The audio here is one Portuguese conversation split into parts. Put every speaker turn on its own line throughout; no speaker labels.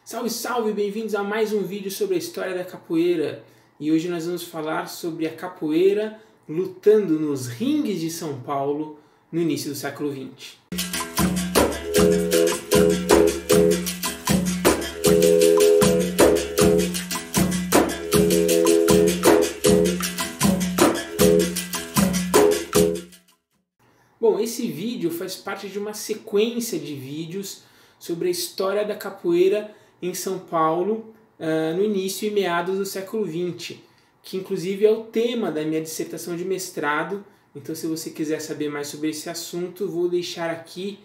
Salve, salve! Bem-vindos a mais um vídeo sobre a história da capoeira. E hoje nós vamos falar sobre a capoeira lutando nos ringues de São Paulo no início do século XX. Bom, esse vídeo faz parte de uma sequência de vídeos sobre a história da capoeira em São Paulo no início e meados do século XX, que inclusive é o tema da minha dissertação de mestrado. Então, se você quiser saber mais sobre esse assunto, vou deixar aqui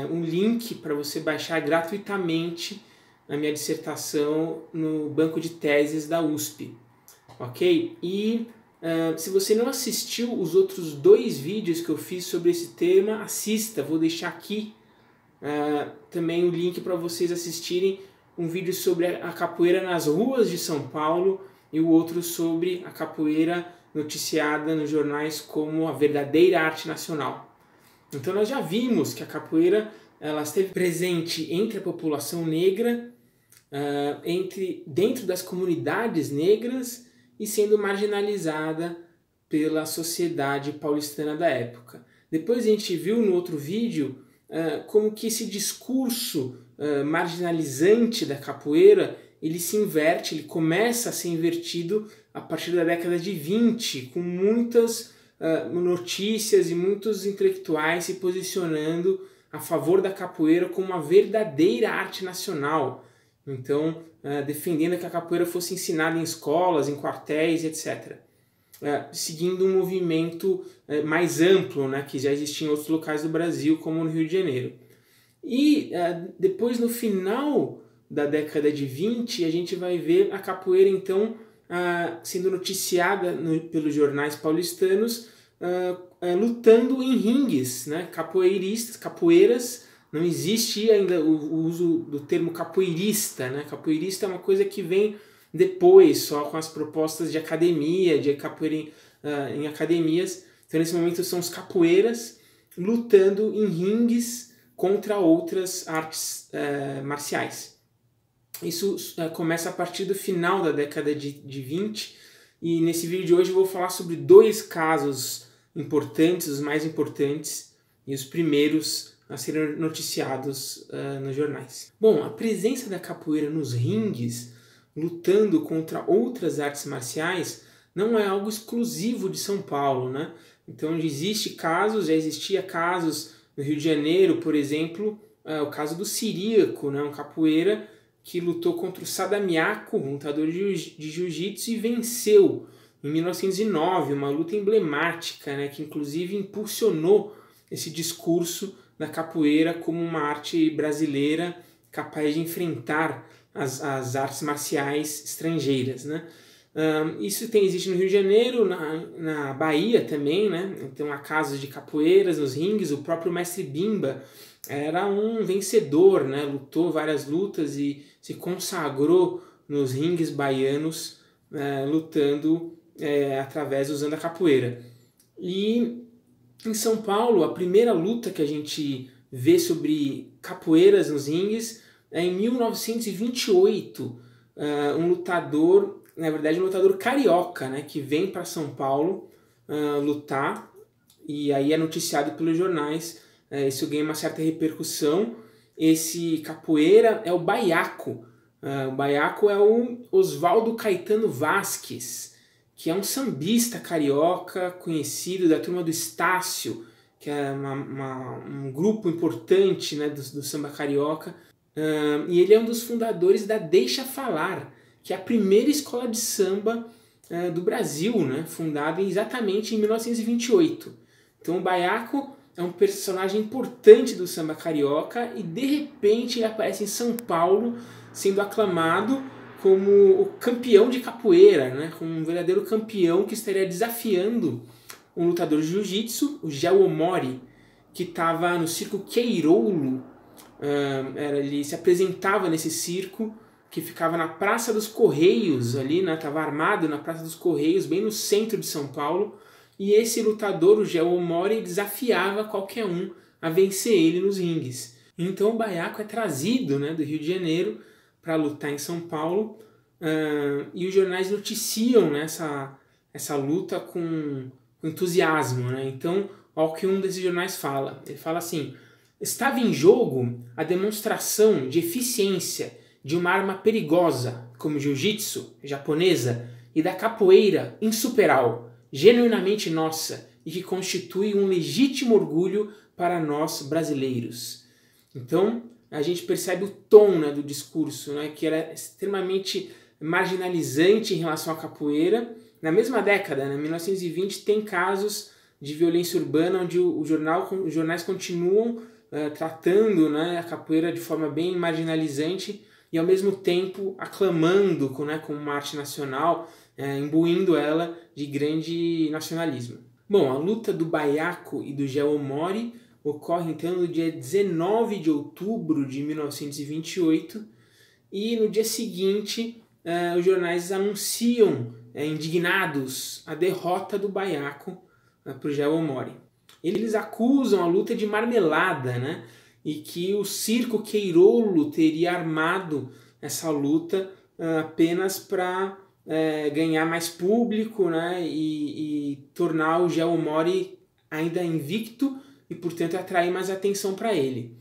um link para você baixar gratuitamente a minha dissertação no banco de teses da USP, ok? E se você não assistiu os outros dois vídeos que eu fiz sobre esse tema, assista, vou deixar aqui também o link para vocês assistirem um vídeo sobre a capoeira nas ruas de São Paulo e o outro sobre a capoeira noticiada nos jornais como a verdadeira arte nacional. Então nós já vimos que a capoeira ela esteve presente entre a população negra, dentro das comunidades negras e sendo marginalizada pela sociedade paulistana da época. Depois a gente viu no outro vídeo como que esse discurso marginalizante da capoeira ele se inverte, ele começa a ser invertido a partir da década de 20, com muitas notícias e muitos intelectuais se posicionando a favor da capoeira como uma verdadeira arte nacional. Então, defendendo que a capoeira fosse ensinada em escolas, em quartéis, etc. Seguindo um movimento mais amplo, né, que já existia em outros locais do Brasil, como no Rio de Janeiro. E depois, no final da década de 20, a gente vai ver a capoeira, então, sendo noticiada pelos jornais paulistanos, lutando em ringues, né, capoeiras. Não existe ainda o uso do termo capoeirista, né? Capoeirista é uma coisa que vem depois, só com as propostas de academia, de capoeira em academias. Então, nesse momento, são os capoeiras lutando em ringues contra outras artes marciais. Isso começa a partir do final da década de 20, e nesse vídeo de hoje eu vou falar sobre dois casos importantes, os mais importantes, e os primeiros a serem noticiados nos jornais. Bom, a presença da capoeira nos ringues, lutando contra outras artes marciais, não é algo exclusivo de São Paulo, né? Então já existia casos no Rio de Janeiro, por exemplo, o caso do Ciríaco, né? Um capoeira que lutou contra o Sadamiaco, um lutador de jiu-jitsu, e venceu em 1909, uma luta emblemática, né? Que inclusive impulsionou esse discurso da capoeira como uma arte brasileira capaz de enfrentar as artes marciais estrangeiras, né? Isso existe no Rio de Janeiro, na Bahia também, né? Então há casos de capoeiras nos ringues. O próprio mestre Bimba era um vencedor, né? Lutou várias lutas e se consagrou nos ringues baianos, lutando usando a capoeira. E em São Paulo, a primeira luta que a gente vê sobre capoeiras nos ringues é em 1928. Um lutador carioca, né, que vem para São Paulo lutar, e aí é noticiado pelos jornais. Isso ganha uma certa repercussão. Esse capoeira é o Baiaco. O Baiaco é o Oswaldo Caetano Vasques, que é um sambista carioca conhecido da turma do Estácio, que é um grupo importante, né, do samba carioca. E ele é um dos fundadores da Deixa Falar, que é a primeira escola de samba do Brasil, né, fundada exatamente em 1928. Então o Baiaco é um personagem importante do samba carioca e de repente ele aparece em São Paulo sendo aclamado como o campeão de capoeira, né? Como um verdadeiro campeão que estaria desafiando um lutador de jiu-jitsu, o Gel Omori, que estava no circo Queirouro. Ele se apresentava nesse circo, que ficava na Praça dos Correios, ali, né? Estava armado na Praça dos Correios, bem no centro de São Paulo, e esse lutador, o Gel Omori, desafiava qualquer um a vencer ele nos ringues. Então o Baiaco é trazido, né, do Rio de Janeiro para lutar em São Paulo, e os jornais noticiam, né, essa luta com entusiasmo, né? Então, olha o que um desses jornais fala. Ele fala assim: estava em jogo a demonstração de eficiência de uma arma perigosa, como o jiu-jitsu japonesa, e da capoeira insuperável, genuinamente nossa, e que constitui um legítimo orgulho para nós brasileiros. Então, a gente percebe o tom, né, do discurso, né, que era extremamente marginalizante em relação à capoeira. Na mesma década, né, 1920, tem casos de violência urbana onde os jornais continuam tratando, né, a capoeira de forma bem marginalizante e ao mesmo tempo aclamando como uma arte nacional, imbuindo ela de grande nacionalismo. Bom, a luta do Baiaco e do Geo Mori ocorre então no dia 19 de outubro de 1928 e no dia seguinte os jornais anunciam, indignados, a derrota do Baiaco para o Geo Mori. Eles acusam a luta de marmelada, né? E que o circo Queirolo teria armado essa luta apenas para ganhar mais público, né? E tornar o Geo Mori ainda invicto e, portanto, atrair mais atenção para ele.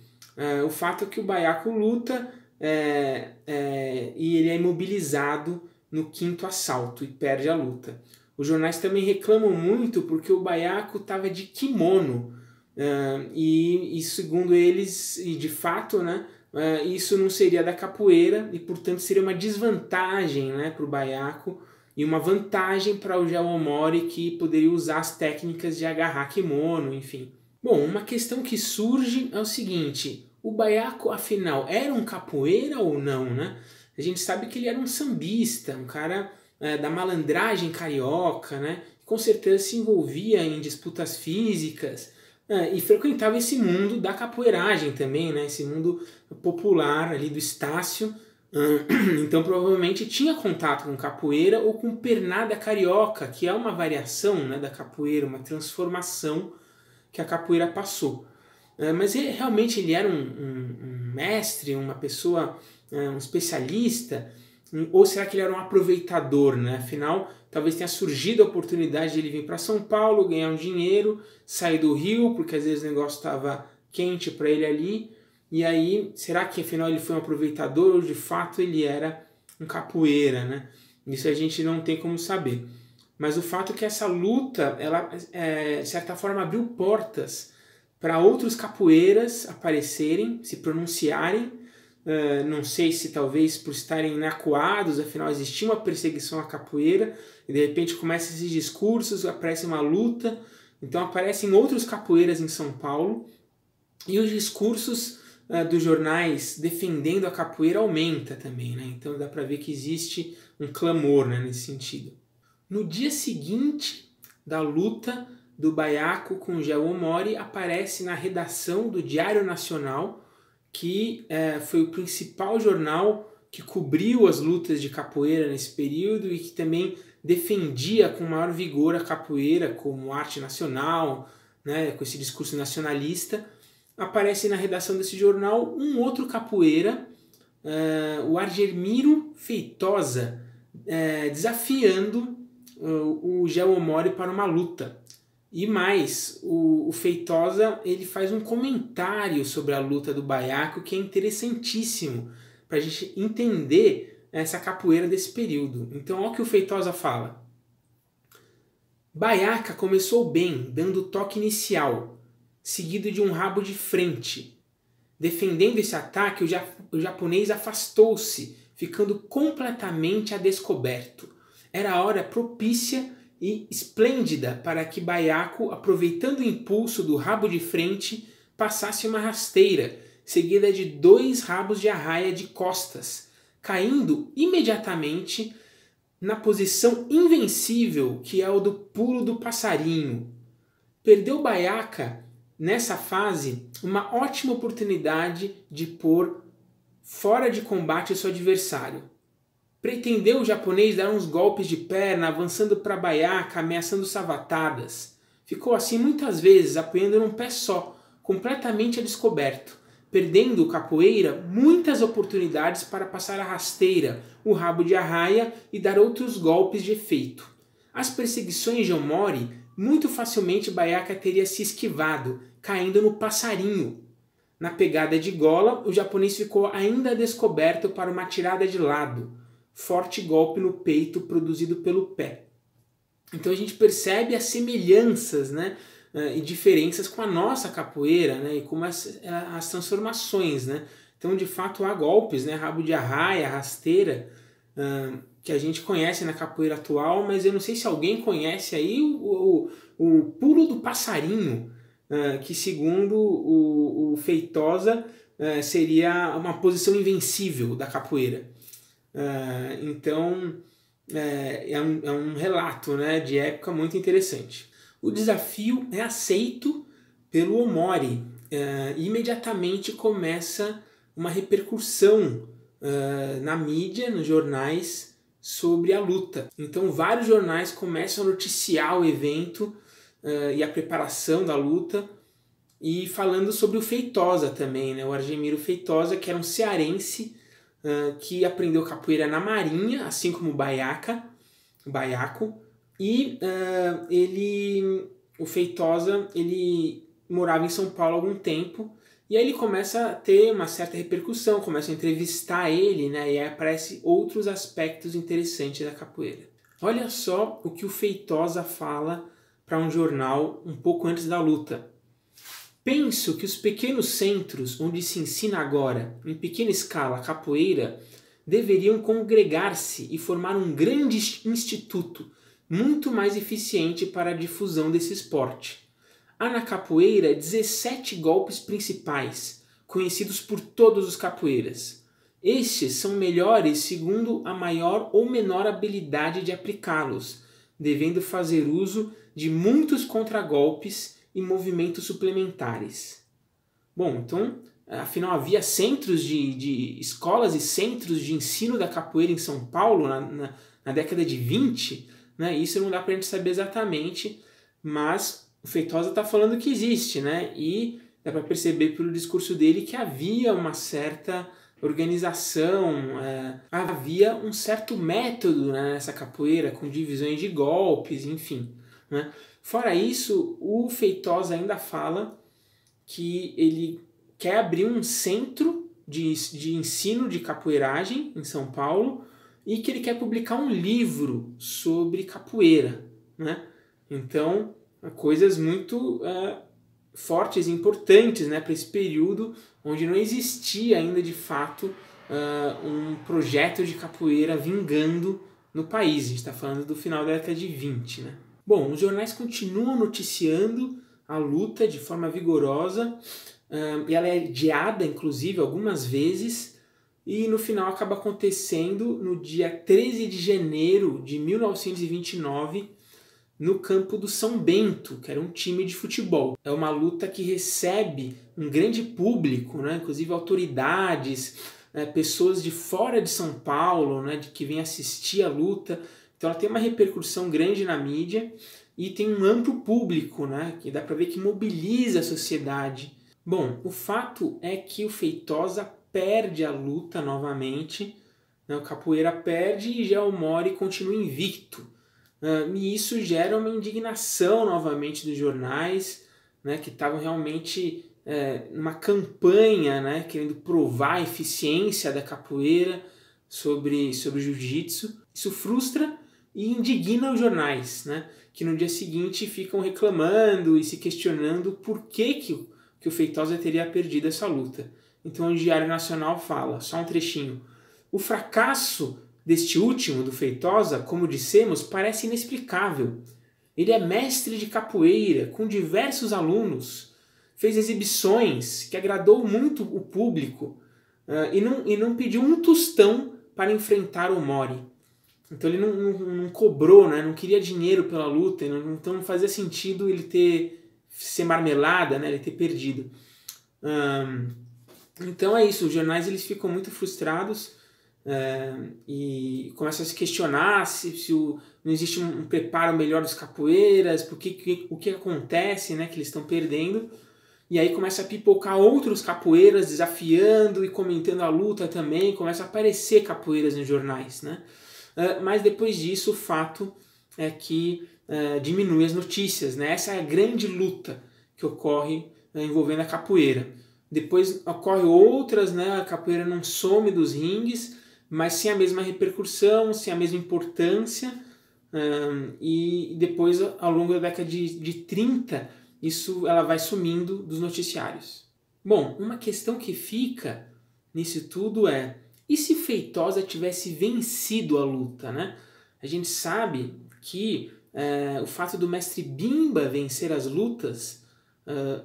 O fato é que o Baiaco luta e ele é imobilizado no 5º assalto e perde a luta. Os jornais também reclamam muito porque o Baiaco estava de kimono e segundo eles, e de fato, né, isso não seria da capoeira e, portanto, seria uma desvantagem, né, para o Baiaco e uma vantagem para o Geo Mori, que poderia usar as técnicas de agarrar kimono, enfim. Bom, uma questão que surge é o seguinte: o Baiaco, afinal, era um capoeira ou não, né? A gente sabe que ele era um sambista, um cara da malandragem carioca, né? Com certeza se envolvia em disputas físicas e frequentava esse mundo da capoeiragem também, né? Esse mundo popular ali do Estácio. Então provavelmente tinha contato com capoeira ou com pernada carioca, que é uma variação, né, da capoeira, uma transformação que a capoeira passou. Mas realmente ele era um mestre, uma pessoa, um especialista, ou será que ele era um aproveitador, né? Afinal, talvez tenha surgido a oportunidade de ele vir para São Paulo, ganhar um dinheiro, sair do Rio, porque às vezes o negócio estava quente para ele ali, e aí, será que afinal ele foi um aproveitador ou de fato ele era um capoeira, né? Isso a gente não tem como saber. Mas o fato é que essa luta, ela, de certa forma, abriu portas para outros capoeiras aparecerem, se pronunciarem. Não sei se talvez por estarem acuados, afinal existia uma perseguição à capoeira, e de repente começam esses discursos, aparece uma luta, então aparecem outros capoeiras em São Paulo, e os discursos dos jornais defendendo a capoeira aumenta também, né? Então dá para ver que existe um clamor, né, nesse sentido. No dia seguinte da luta do Baiaco com o Geo Mori, aparece na redação do Diário Nacional, que foi o principal jornal que cobriu as lutas de capoeira nesse período e que também defendia com maior vigor a capoeira como arte nacional, né, com esse discurso nacionalista. Aparece na redação desse jornal um outro capoeira, o Argemiro Feitosa, desafiando o Geo Mori para uma luta. E mais, o Feitosa ele faz um comentário sobre a luta do Baiaco que é interessantíssimo para a gente entender essa capoeira desse período. Então, olha o que o Feitosa fala. Baiaca começou bem, dando o toque inicial, seguido de um rabo de frente. Defendendo esse ataque, o japonês afastou-se, ficando completamente a descoberto. Era a hora propícia e esplêndida para que Baiaco, aproveitando o impulso do rabo de frente, passasse uma rasteira, seguida de 2 rabos de arraia de costas, caindo imediatamente na posição invencível que é o do pulo do passarinho. Perdeu Baiaca, nessa fase, uma ótima oportunidade de pôr fora de combate o seu adversário. Pretendeu o japonês dar uns golpes de perna, avançando para Baiaca, ameaçando savatadas. Ficou assim muitas vezes, apoiando num pé só, completamente a descoberto, perdendo o capoeira muitas oportunidades para passar a rasteira, o rabo de arraia e dar outros golpes de efeito. As perseguições de Omori, muito facilmente Baiaca teria se esquivado, caindo no passarinho. Na pegada de gola, o japonês ficou ainda descoberto para uma tirada de lado, forte golpe no peito produzido pelo pé. Então a gente percebe as semelhanças, né, e diferenças com a nossa capoeira, né, e como as transformações. Né? Então de fato há golpes, né, rabo de arraia, rasteira, que a gente conhece na capoeira atual, mas eu não sei se alguém conhece aí o pulo do passarinho, que segundo o Feitosa seria uma posição invencível da capoeira. Então é um relato, né, de época muito interessante. O desafio é aceito pelo Omori e imediatamente começa uma repercussão na mídia, nos jornais, sobre a luta. Então vários jornais começam a noticiar o evento e a preparação da luta, e falando sobre o Feitosa também, né? O Argemiro Feitosa, que era um cearense que aprendeu capoeira na Marinha, assim como o Baiaco, e o Feitosa ele morava em São Paulo há algum tempo, e aí ele começa a ter uma certa repercussão, começa a entrevistar ele, né? E aí aparecem outros aspectos interessantes da capoeira. Olha só o que o Feitosa fala para um jornal um pouco antes da luta. Penso que os pequenos centros onde se ensina agora, em pequena escala, capoeira, deveriam congregar-se e formar um grande instituto, muito mais eficiente para a difusão desse esporte. Há na capoeira 17 golpes principais, conhecidos por todos os capoeiras. Estes são melhores segundo a maior ou menor habilidade de aplicá-los, devendo fazer uso de muitos contragolpes e movimentos suplementares. Bom, então, afinal havia centros de escolas e centros de ensino da capoeira em São Paulo na década de 20, né? Isso não dá para a gente saber exatamente, mas o Feitosa está falando que existe, né? E dá para perceber pelo discurso dele que havia uma certa organização, havia um certo método, né, nessa capoeira, com divisões de golpes, enfim. Né? Fora isso, o Feitosa ainda fala que ele quer abrir um centro de ensino de capoeiragem em São Paulo e que ele quer publicar um livro sobre capoeira. Né? Então, coisas muito fortes e importantes, né, para esse período onde não existia ainda de fato um projeto de capoeira vingando no país. A gente está falando do final da década de 20. Né? Bom, os jornais continuam noticiando a luta de forma vigorosa e ela é adiada, inclusive, algumas vezes, e no final acaba acontecendo no dia 13 de janeiro de 1929, no campo do São Bento, que era um time de futebol. É uma luta que recebe um grande público, né? Inclusive autoridades, pessoas de fora de São Paulo, né? Que vêm assistir a luta. Então ela tem uma repercussão grande na mídia e tem um amplo público, né? Que dá para ver que mobiliza a sociedade. Bom, o fato é que o Feitosa perde a luta novamente, né? O capoeira perde e já o Omori continua invicto. E isso gera uma indignação novamente dos jornais, né, que estavam realmente numa campanha, né, querendo provar a eficiência da capoeira sobre o jiu-jitsu. Isso frustra e indigna os jornais, né, que no dia seguinte ficam reclamando e se questionando por que o Feitosa teria perdido essa luta. Então o Diário Nacional fala, só um trechinho, o fracasso deste último, do Feitosa, como dissemos, parece inexplicável. Ele é mestre de capoeira, com diversos alunos, fez exibições que agradou muito o público e não pediu um tostão para enfrentar o Omori. Então ele não cobrou, né? Não queria dinheiro pela luta, então não fazia sentido ele ser marmelada, né? Ele ter perdido. Então é isso, os jornais eles ficam muito frustrados, e começa a se questionar se não existe um preparo melhor dos capoeiras, o que acontece, né, que eles estão perdendo. e aí começa a pipocar outros capoeiras desafiando e comentando a luta também, começa a aparecer capoeiras nos jornais, né? Mas depois disso o fato é que diminui as notícias, né? Essa é a grande luta que ocorre envolvendo a capoeira. Depois ocorre outras, né? A capoeira não some dos ringues, mas sem a mesma repercussão, sem a mesma importância, e depois, ao longo da década de 30, ela vai sumindo dos noticiários. Bom, uma questão que fica nisso tudo é: e se Feitosa tivesse vencido a luta, né? A gente sabe que o fato do mestre Bimba vencer as lutas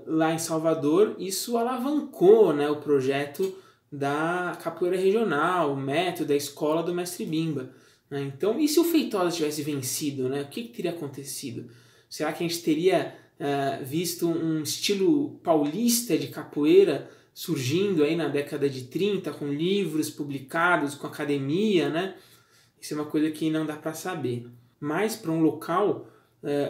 lá em Salvador, isso alavancou, né, o projeto da capoeira regional, o método, a escola do mestre Bimba. Né? Então, e se o Feitosa tivesse vencido, né? O que teria acontecido? Será que a gente teria visto um estilo paulista de capoeira surgindo aí na década de 30, com livros publicados, com academia, né? Isso é uma coisa que não dá para saber. Mas para um local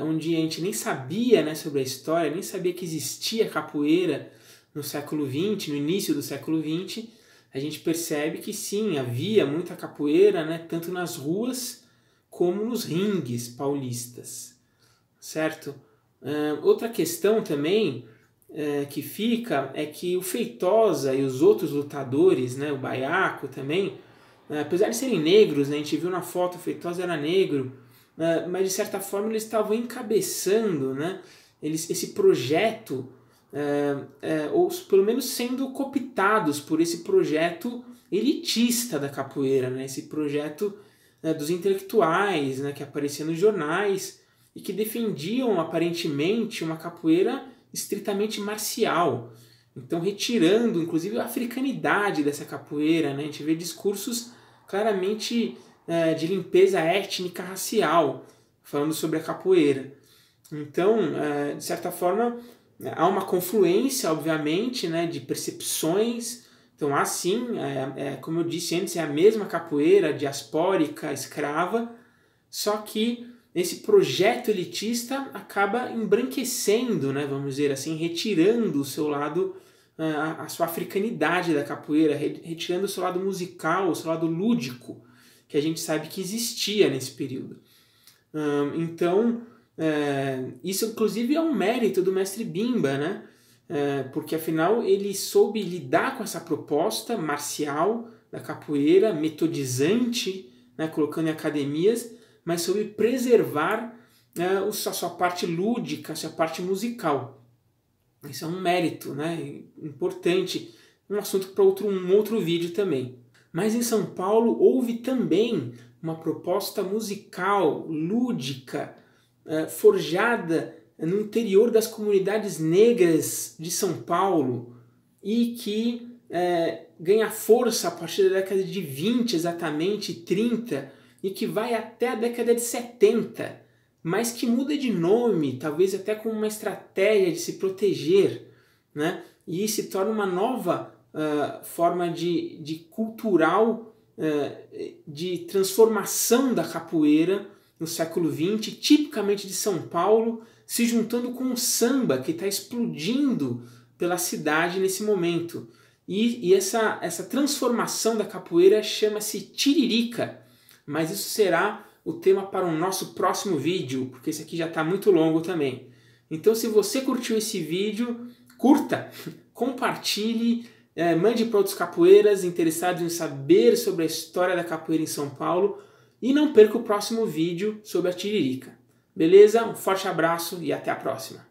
onde a gente nem sabia, né, sobre a história, nem sabia que existia capoeira no século XX, no início do século XX, a gente percebe que sim, havia muita capoeira, né, tanto nas ruas como nos ringues paulistas, certo? Outra questão também que fica é que o Feitosa e os outros lutadores, né, o Baiaco também, apesar de serem negros, né, a gente viu na foto o Feitosa era negro, mas de certa forma eles estavam encabeçando, né, esse projeto, ou pelo menos sendo cooptados por esse projeto elitista da capoeira, né, esse projeto dos intelectuais, né, que aparecia nos jornais e que defendiam aparentemente uma capoeira estritamente marcial. Então, retirando, inclusive, a africanidade dessa capoeira, né? A gente vê discursos claramente de limpeza étnica racial, falando sobre a capoeira. Então, de certa forma, há uma confluência, obviamente, né, de percepções. Então, há sim, como eu disse antes, é a mesma capoeira diaspórica, escrava, só que esse projeto elitista acaba embranquecendo, né, vamos dizer assim, retirando o seu lado, a sua africanidade da capoeira, retirando o seu lado musical, o seu lado lúdico, que a gente sabe que existia nesse período. Então, isso inclusive é um mérito do mestre Bimba, né? Porque afinal ele soube lidar com essa proposta marcial da capoeira, metodizante, né, colocando em academias, mas soube preservar a sua parte lúdica, a sua parte musical. Isso é um mérito, né, importante, um assunto para um outro vídeo também. Mas em São Paulo houve também uma proposta musical, lúdica, forjada no interior das comunidades negras de São Paulo e que ganha força a partir da década de 20, exatamente, 30, e que vai até a década de 70, mas que muda de nome, talvez até como uma estratégia de se proteger, né? E se torna uma nova forma de cultural, de transformação da capoeira no século XX, tipicamente de São Paulo, se juntando com o samba que está explodindo pela cidade nesse momento. E essa transformação da capoeira chama-se tiririca, mas isso será o tema para o nosso próximo vídeo, porque esse aqui já está muito longo também. Então, se você curtiu esse vídeo, curta, compartilhe, mande para outros capoeiras interessados em saber sobre a história da capoeira em São Paulo e não perca o próximo vídeo sobre a tiririca. Beleza? Um forte abraço e até a próxima.